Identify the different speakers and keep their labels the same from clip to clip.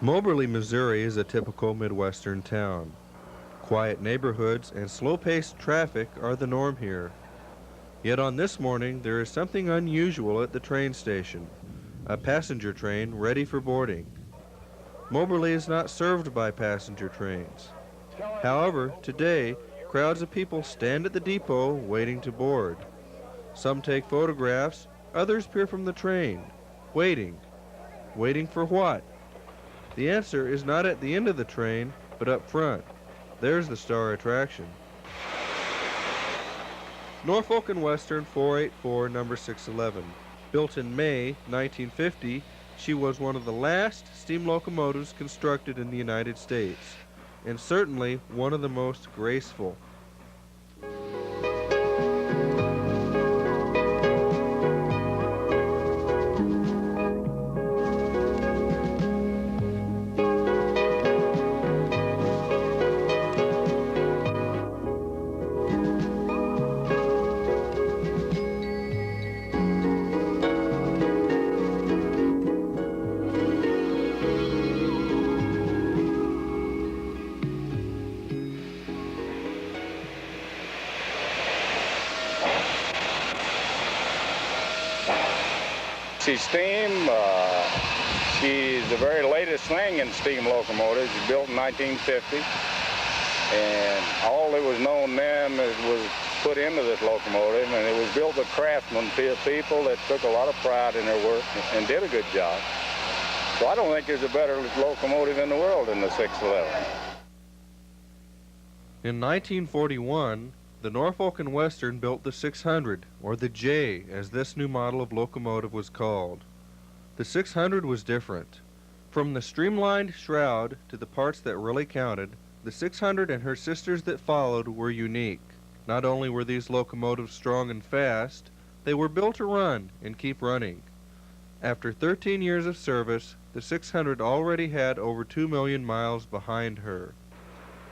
Speaker 1: Moberly, Missouri is a typical Midwestern town. Quiet neighborhoods and slow-paced traffic are the norm here. Yet on this morning, there is something unusual at the train station, a passenger train ready for boarding. Moberly is not served by passenger trains. However, today, crowds of people stand at the depot waiting to board. Some take photographs, others peer from the train, waiting. Waiting for what? The answer is not at the end of the train, but up front. There's the star attraction. Norfolk and Western 484, number 611. Built in May 1950, she was one of the last steam locomotives constructed in the United States, and certainly one of the most graceful.
Speaker 2: She's steam. She's the very latest thing in steam locomotives. She's built in 1950, and all that was known then was put into this locomotive, and it was built with craftsmen, people that took a lot of pride in their work and did a good job. So I don't think there's a better locomotive in the world than the 611.
Speaker 1: In 1941, the Norfolk and Western built the 600, or the J, as this new model of locomotive was called. The 600 was different. From the streamlined shroud to the parts that really counted, the 600 and her sisters that followed were unique. Not only were these locomotives strong and fast, they were built to run and keep running. After 13 years of service, the 600 already had over 2 million miles behind her.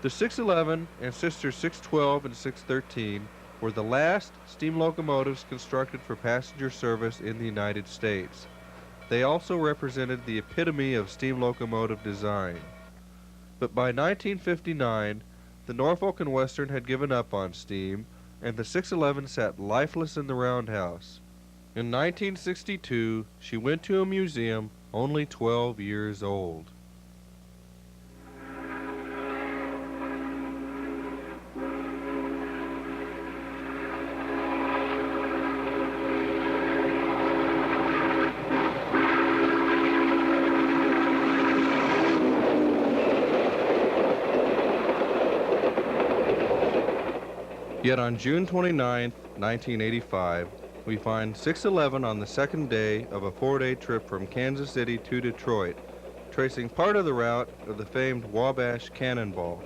Speaker 1: The 611 and sisters 612 and 613 were the last steam locomotives constructed for passenger service in the United States. They also represented the epitome of steam locomotive design. But by 1959, the Norfolk and Western had given up on steam, and the 611 sat lifeless in the roundhouse. In 1962, she went to a museum only 12 years old. Yet on June 29, 1985, we find 611 on the second day of a 4-day trip from Kansas City to Detroit, tracing part of the route of the famed Wabash Cannonball.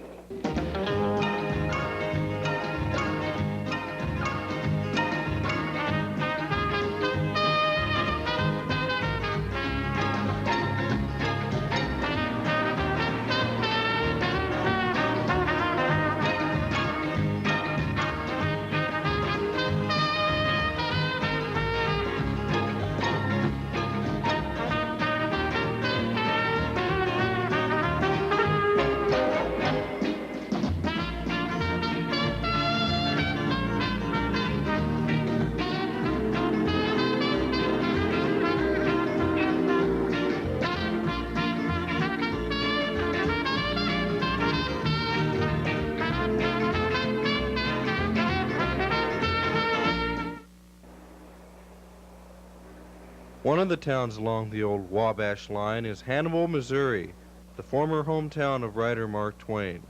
Speaker 1: One of the towns along the old Wabash line is Hannibal, Missouri, the former hometown of writer Mark Twain.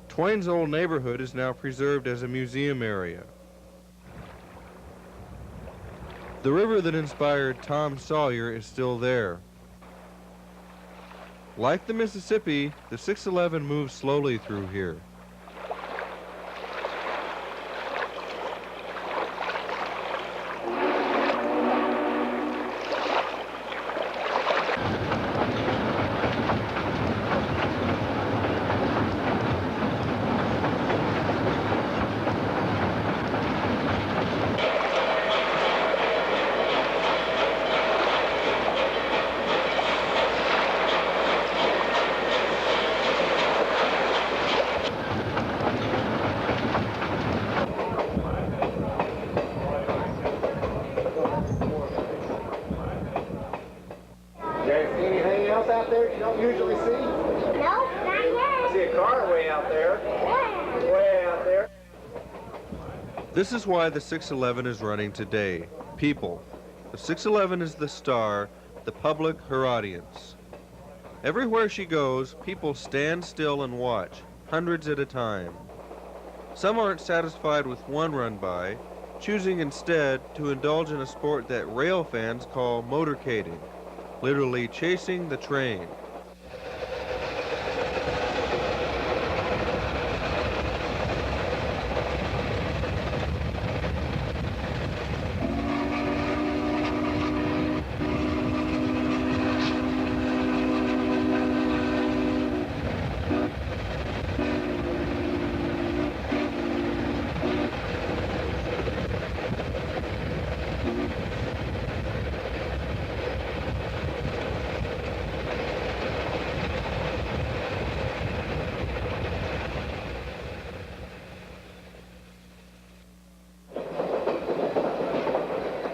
Speaker 1: Twain's old neighborhood is now preserved as a museum area. The river that inspired Tom Sawyer is still there. Like the Mississippi, the 611 moves slowly through here.
Speaker 3: don't usually see?
Speaker 4: No, not yet.
Speaker 3: I see a car way out there.
Speaker 4: Yeah.
Speaker 3: Way out there.
Speaker 1: This is why the 611 is running today. People. The 611 is the star, the public her audience. Everywhere she goes, people stand still and watch, hundreds at a time. Some aren't satisfied with one run by, choosing instead to indulge in a sport that rail fans call motorcading, literally chasing the train.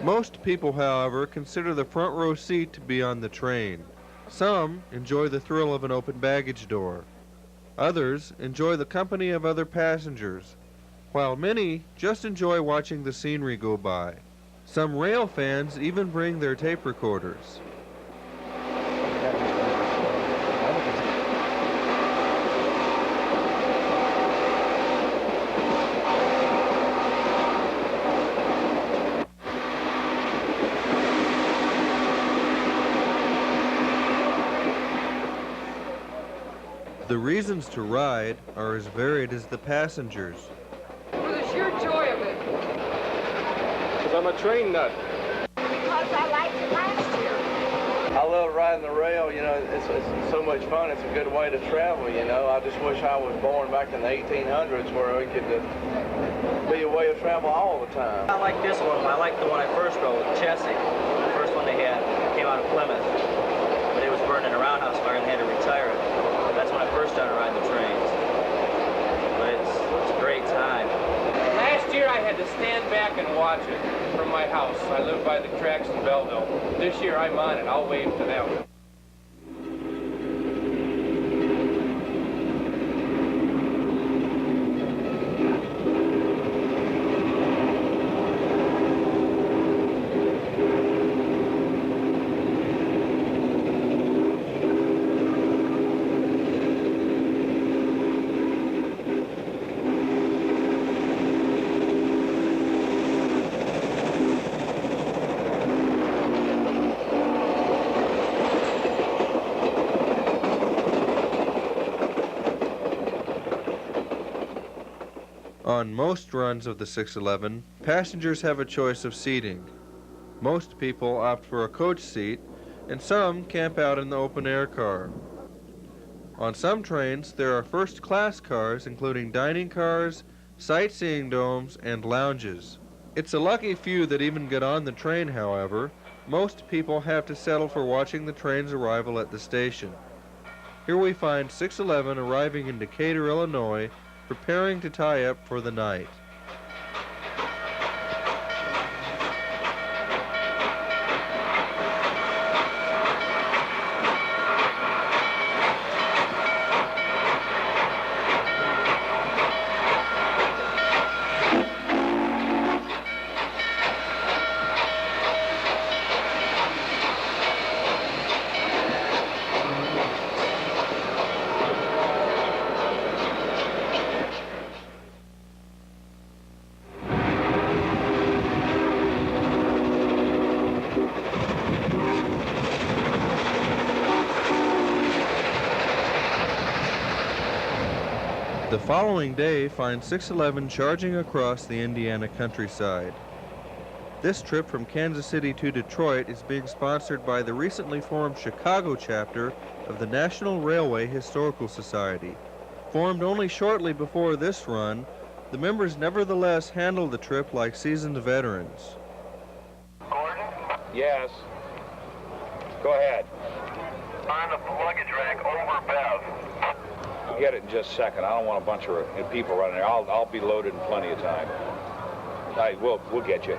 Speaker 1: Most people, however, consider the front row seat to be on the train. Some enjoy the thrill of an open baggage door. Others enjoy the company of other passengers, while many just enjoy watching the scenery go by. Some rail fans even bring their tape recorders. The reasons to ride are as varied as the passengers.
Speaker 5: For the sheer joy of it.
Speaker 3: Because I'm a train nut.
Speaker 4: Because I liked it last year.
Speaker 6: I love riding the rail, you know, it's so much fun. It's a good way to travel, you know. I just wish I was born back in the 1800s where we could be a way of travel all the time.
Speaker 7: I like this one. I like the one I first rode, Chessie. The first one they had came out of Plymouth. But it was burning a roundhouse fire and they had to retire it. That's when I first started riding the trains. But it's a great time.
Speaker 5: Last year I had to stand back and watch it from my house. I live by the tracks in Belleville. This year I'm on it. I'll wave to them.
Speaker 1: On most runs of the 611, passengers have a choice of seating. Most people opt for a coach seat, and some camp out in the open-air car. On some trains, there are first-class cars, including dining cars, sightseeing domes, and lounges. It's a lucky few that even get on the train, however. Most people have to settle for watching the train's arrival at the station. Here we find 611 arriving in Decatur, Illinois, preparing to tie up for the night. The following day finds 611 charging across the Indiana countryside. This trip from Kansas City to Detroit is being sponsored by the recently formed Chicago chapter of the National Railway Historical Society. Formed only shortly before this run, the members nevertheless handle the trip like seasoned veterans.
Speaker 6: Gordon,
Speaker 2: Yes. Go ahead.
Speaker 6: find the luggage rack over Bev.
Speaker 2: I'll get it in just a second. I don't want a bunch of people running there. I'll be loaded in plenty of time. We'll get you.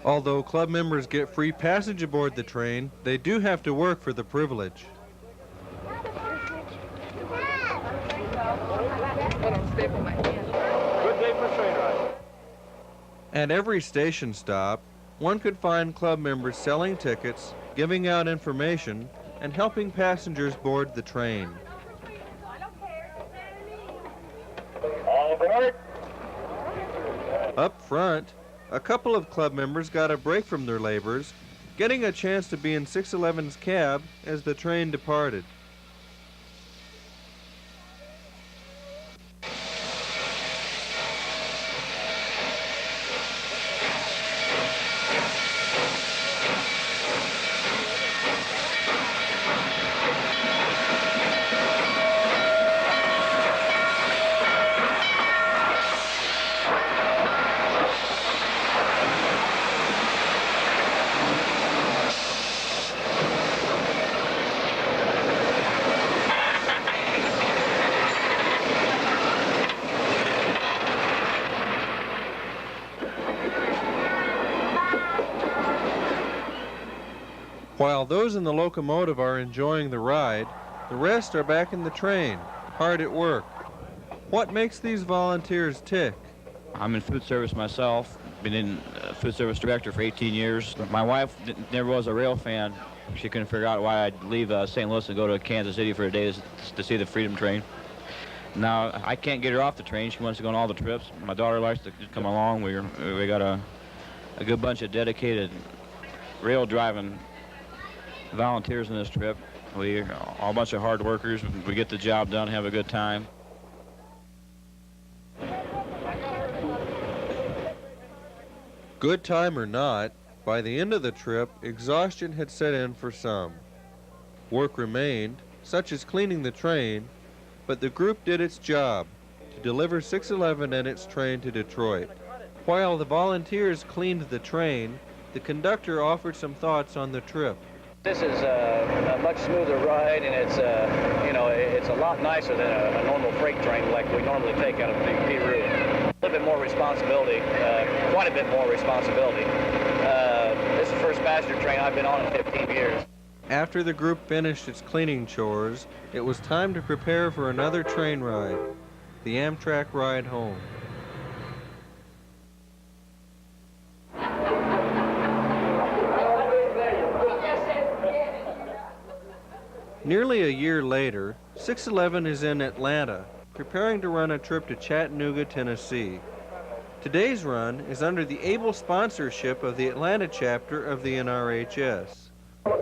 Speaker 1: Although club members get free passage aboard the train, they do have to work for the privilege.
Speaker 3: Good day for a train ride.
Speaker 1: At every station stop, one could find club members selling tickets, giving out information, and helping passengers board the train.
Speaker 2: All aboard.
Speaker 1: Up front, a couple of club members got a break from their labors, getting a chance to be in 611's cab as the train departed. While those in the locomotive are enjoying the ride, the rest are back in the train, hard at work. What makes these volunteers tick?
Speaker 8: I'm in food service myself, been in food service director for 18 years. My wife never was a rail fan. She couldn't figure out why I'd leave St. Louis and go to Kansas City for a day to see the Freedom Train. Now, I can't get her off the train. She wants to go on all the trips. My daughter likes to come along. We got a good bunch of dedicated rail driving volunteers in this trip. We're all a bunch of hard workers. We get the job done, have a good time.
Speaker 1: Good time or not, by the end of the trip, exhaustion had set in for some. Work remained, such as cleaning the train, but the group did its job to deliver 611 and its train to Detroit. While the volunteers cleaned the train, the conductor offered some thoughts on the trip.
Speaker 9: This is a much smoother ride, and it's it's a lot nicer than a normal freight train like we normally take out of the Big P route. A little bit more responsibility, quite a bit more responsibility. This is the first passenger train I've been on in 15 years.
Speaker 1: After the group finished its cleaning chores, it was time to prepare for another train ride, the Amtrak ride home. Nearly a year later, 611 is in Atlanta, preparing to run a trip to Chattanooga, Tennessee. Today's run is under the able sponsorship of the Atlanta chapter of the NRHS.
Speaker 3: Check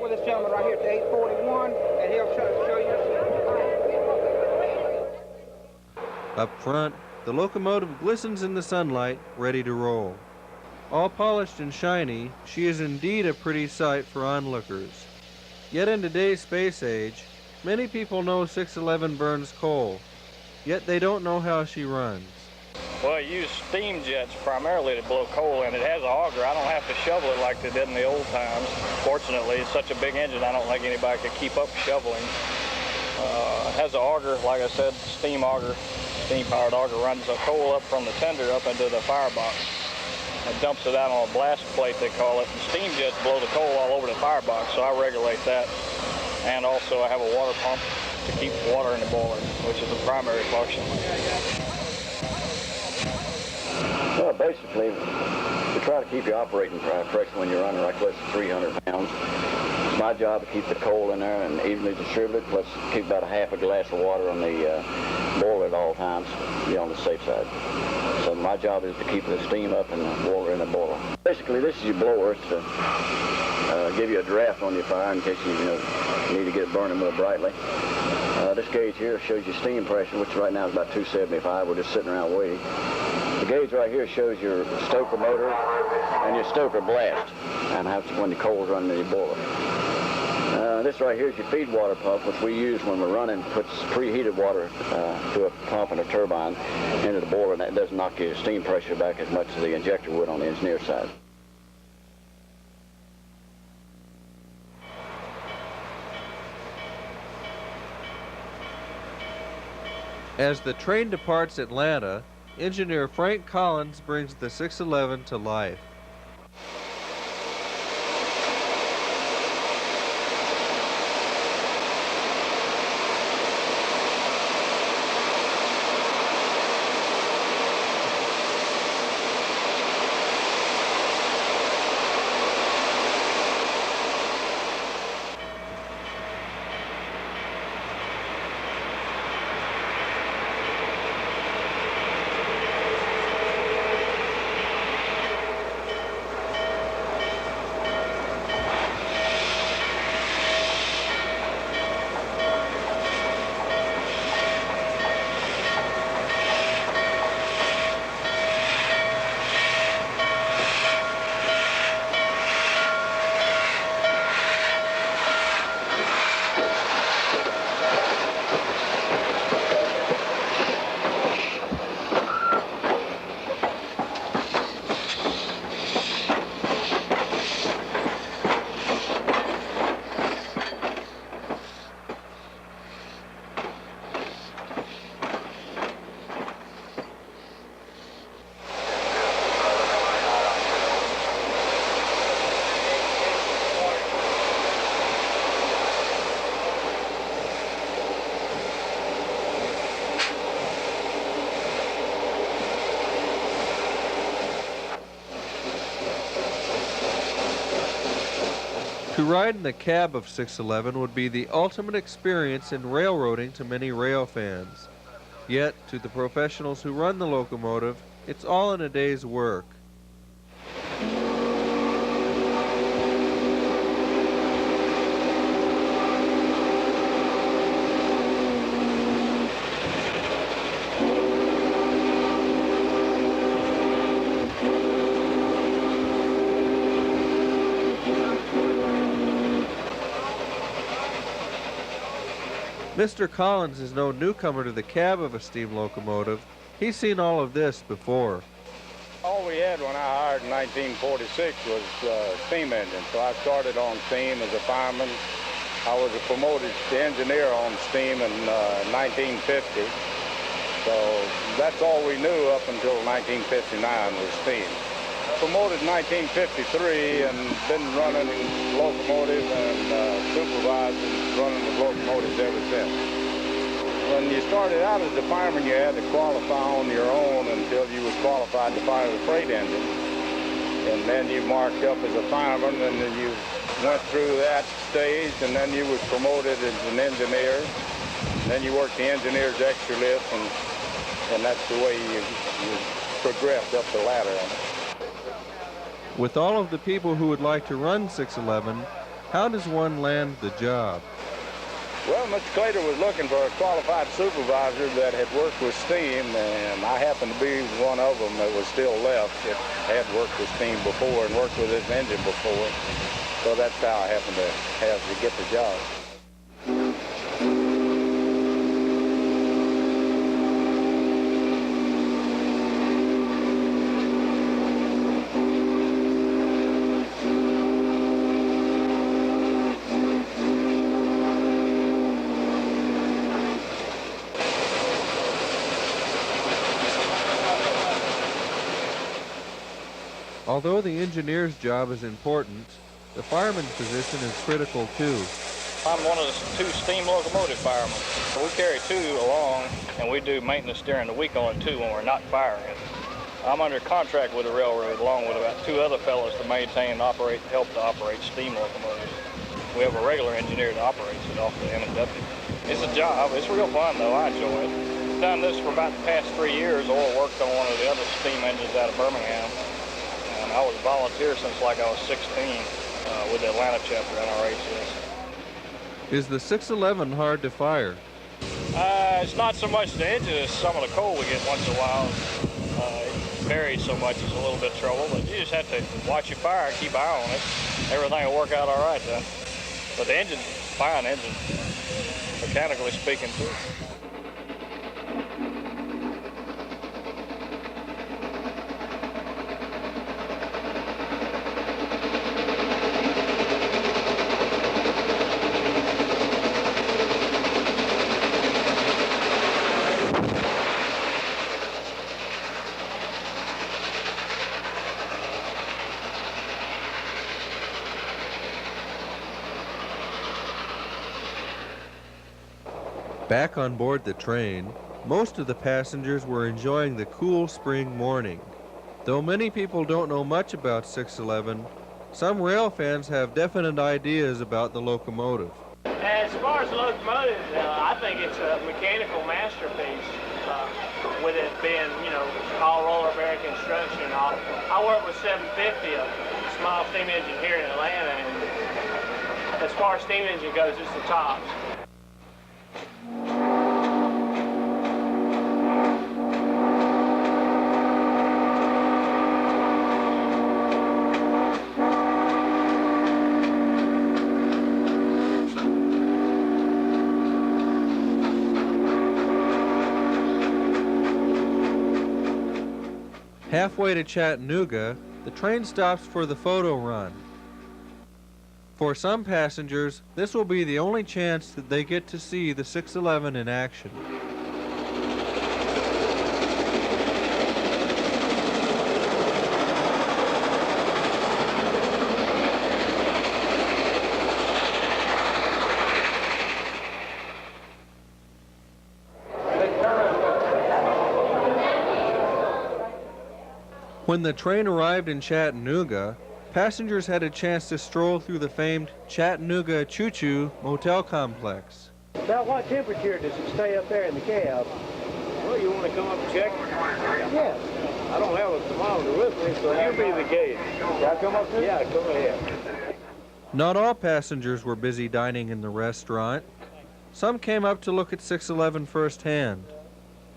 Speaker 3: with this gentleman right here at 841, and he'll show you.
Speaker 1: Up front, the locomotive glistens in the sunlight, ready to roll. All polished and shiny, she is indeed a pretty sight for onlookers. Yet in today's space age, many people know 611 burns coal, yet they don't know how she runs.
Speaker 2: Well, I use steam jets primarily to blow coal, and it has a auger. I don't have to shovel it like they did in the old times. Fortunately, it's such a big engine, I don't think anybody could keep up shoveling. It has an auger, like I said, steam auger, steam-powered auger, runs the coal up from the tender up into the firebox. It dumps it out on a blast plate, they call it, and steam jets blow the coal all over the firebox, so I regulate that. And also I have a water pump to keep water in the boiler, which is the primary function.
Speaker 10: Well, basically, we try to keep you operating pressure when you're running like less than 300 pounds. It's my job to keep the coal in there and evenly distributed, plus keep about a half a glass of water on the boiler at all times, be on the safe side. So my job is to keep the steam up and the water in the boiler. Basically, this is your blower to give you a draft on your fire in case you need to get it burning more brightly. This gauge here shows your steam pressure, which right now is about 275. We're just sitting around waiting. The gauge right here shows your stoker motor and your stoker blast, and how when the coal's running in your boiler. This right here is your feed water pump, which we use when we're running, puts preheated water through a pump and a turbine into the boiler, and that doesn't knock your steam pressure back as much as the injector would on the engineer side.
Speaker 1: As the train departs Atlanta, engineer Frank Collins brings the 611 to life. To ride in the cab of 611 would be the ultimate experience in railroading to many rail fans. Yet, to the professionals who run the locomotive, it's all in a day's work. Mr. Collins is no newcomer to the cab of a steam locomotive. He's seen all of this before.
Speaker 2: All we had when I hired in 1946 was steam engines. So I started on steam as a fireman. I was promoted to engineer on steam in 1950. So that's all we knew up until 1959 was steam. Promoted in 1953 and been running locomotives and supervising running the locomotives ever since. When you started out as a fireman, you had to qualify on your own until you was qualified to fire the freight engine. And then you marked up as a fireman, and then you went through that stage, and then you was promoted as an engineer. And then you worked the engineer's extra lift, and that's the way you progressed up the ladder.
Speaker 1: With all of the people who would like to run 611, how does one land the job?
Speaker 2: Well, Mr. Claytor was looking for a qualified supervisor that had worked with steam, and I happened to be one of them that was still left that had worked with steam before and worked with this engine before. So that's how I happened to get the job.
Speaker 1: Although the engineer's job is important, the fireman's position is critical too.
Speaker 9: I'm one of the two steam locomotive firemen. We carry two along, and we do maintenance during the week on two when we're not firing it. I'm under contract with the railroad along with about two other fellows to maintain and help to operate steam locomotives. We have a regular engineer that operates it off the M&W. It's a job. It's real fun, though. I enjoy it. Done this for about the past 3 years, or worked on one of the other steam engines out of Birmingham. And I was a volunteer since like I was 16 with the Atlanta chapter NRHS.
Speaker 1: Is the 611 hard to fire?
Speaker 9: It's not so much the engine as some of the coal we get once in a while. It varies so much, it's a little bit of trouble, but you just have to watch your fire and keep an eye on it. Everything will work out all right then. But the engine's a fine engine, mechanically speaking too.
Speaker 1: Back on board the train, most of the passengers were enjoying the cool spring morning. Though many people don't know much about 611, some rail fans have definite ideas about the locomotive.
Speaker 11: As far as the locomotive, I think it's a mechanical masterpiece, with it being, you know, all roller bearing construction and all. I work with 750, a small steam engine here in Atlanta, and as far as steam engine goes, it's the tops.
Speaker 1: Halfway to Chattanooga, the train stops for the photo run. For some passengers, this will be the only chance that they get to see the 611 in action. When the train arrived in Chattanooga, passengers had a chance to stroll through the famed Chattanooga Choo-Choo motel complex.
Speaker 3: About what temperature does it stay up there in the cab?
Speaker 11: Well, you want to come up and check?
Speaker 3: Yes.
Speaker 11: I don't have a thermometer with me, so you be the gauge.
Speaker 3: Shall I come up there?
Speaker 11: Yeah, go ahead.
Speaker 1: Not all passengers were busy dining in the restaurant. Some came up to look at 611 firsthand.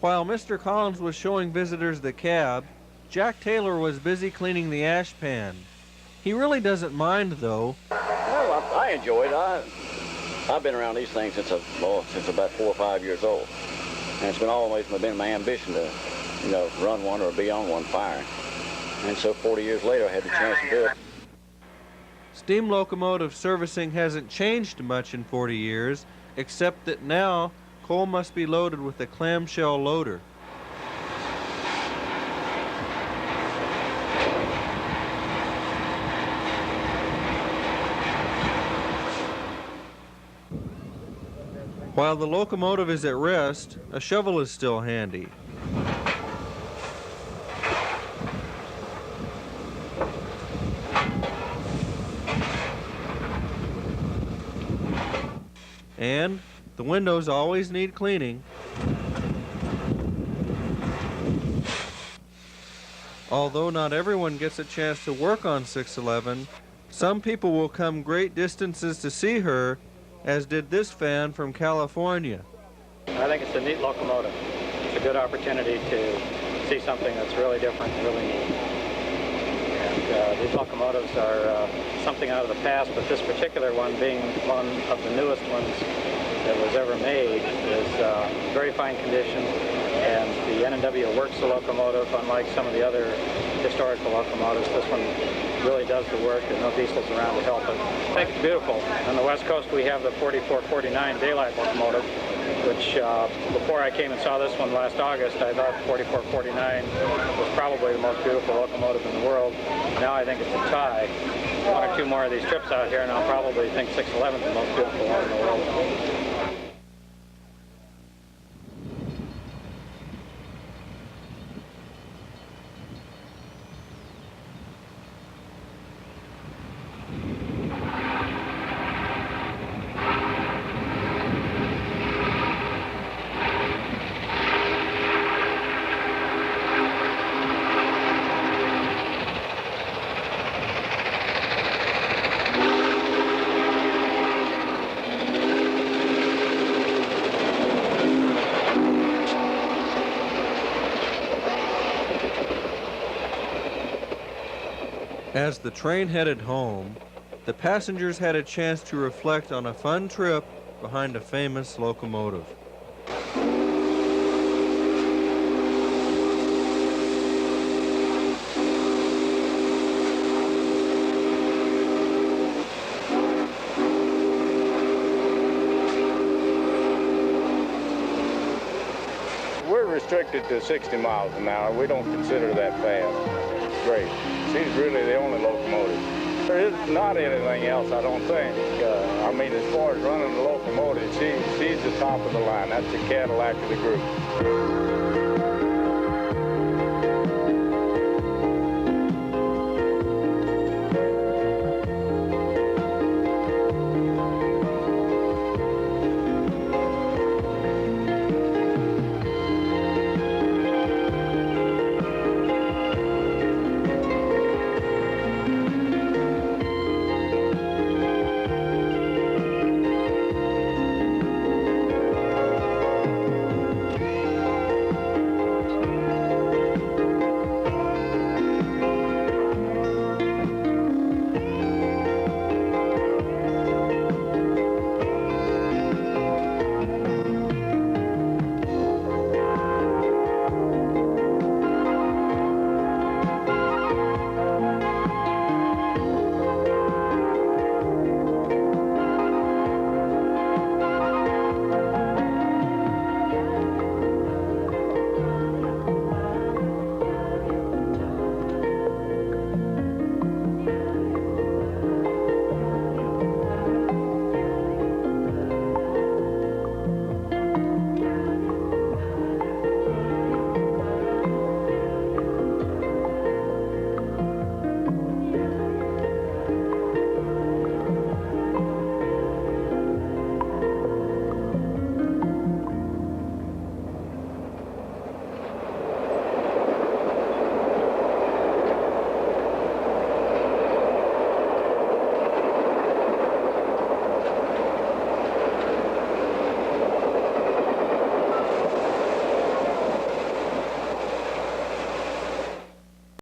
Speaker 1: While Mr. Collins was showing visitors the cab, Jack Taylor was busy cleaning the ash pan. He really doesn't mind, though.
Speaker 10: Well, I enjoy it. I've been around these things since about 4 or 5 years old. And it's always been my ambition to, you know, run one or be on one firing. And so 40 years later, I had the chance to do it.
Speaker 1: Steam locomotive servicing hasn't changed much in 40 years, except that now coal must be loaded with a clamshell loader. While the locomotive is at rest, a shovel is still handy. And the windows always need cleaning. Although not everyone gets a chance to work on 611, some people will come great distances to see her, as did this fan from California.
Speaker 9: I think it's a neat locomotive. It's a good opportunity to see something that's really different and really neat. And these locomotives are something out of the past, but this particular one, being one of the newest ones that was ever made, is very fine condition. And the N&W works the locomotive, unlike some of the other historical locomotives. This one really does the work, and no diesels around to help it. I think it's beautiful. On the West Coast, we have the 4449 daylight locomotive, which before I came and saw this one last August, I thought 4449 was probably the most beautiful locomotive in the world. Now I think it's a tie. One or two more of these trips out here, and I'll probably think 611 is the most beautiful one in the world.
Speaker 1: As the train headed home, the passengers had a chance to reflect on a fun trip behind a famous locomotive.
Speaker 2: We're restricted to 60 miles an hour. We don't consider that fast. It's great. She's really the only locomotive. There is not anything else, I don't think. I mean, as far as running the locomotive, she's the top of the line. That's the Cadillac of the group.